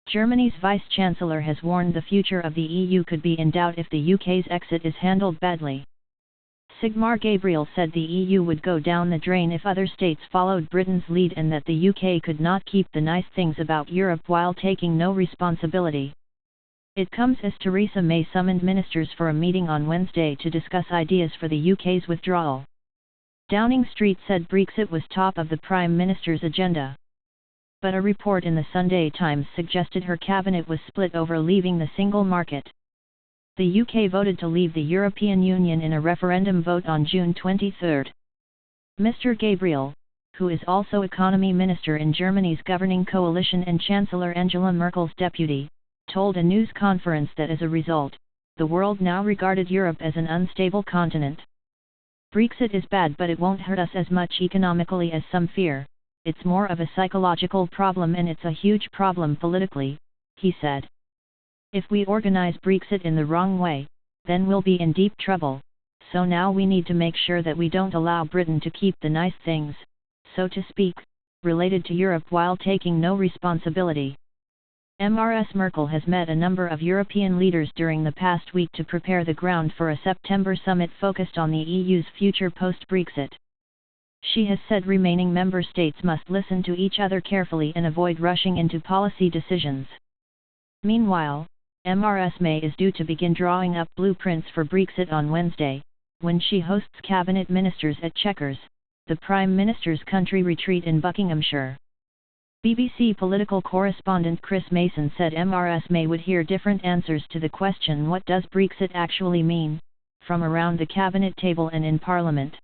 Germany's Vice-Chancellor has warned the future of the EU could be in doubt if the UK's exit is handled badly. Sigmar Gabriel said the EU would go down the drain if other states followed Britain's lead and that the UK could not keep the nice things about Europe while taking no responsibility. It comes as Theresa May summoned ministers for a meeting on Wednesday to discuss ideas for the UK's withdrawal. Downing Street said Brexit was top of the Prime Minister's agenda. But a report in the Sunday Times suggested her cabinet was split over leaving the single market. The UK voted to leave the European Union in a referendum vote on June 23. Mr. Gabriel, who is also Economy Minister in Germany's governing coalition and Chancellor Angela Merkel's deputy, told a news conference that as a result, the world now regarded Europe as an unstable continent. Brexit is bad, but it won't hurt us as much economically as some fear. It's more of a psychological problem and it's a huge problem politically, he said. If we organize Brexit in the wrong way, then we'll be in deep trouble, so now we need to make sure that we don't allow Britain to keep the nice things, so to speak, related to Europe while taking no responsibility. Ms. Merkel has met a number of European leaders during the past week to prepare the ground for a September summit focused on the EU's future post-Brexit. She has said remaining member states must listen to each other carefully and avoid rushing into policy decisions. Meanwhile, Ms. May is due to begin drawing up blueprints for Brexit on Wednesday, when she hosts cabinet ministers at Chequers, the Prime Minister's country retreat in Buckinghamshire. BBC political correspondent Chris Mason said Ms. May would hear different answers to the question "What does Brexit actually mean?" from around the cabinet table and in Parliament.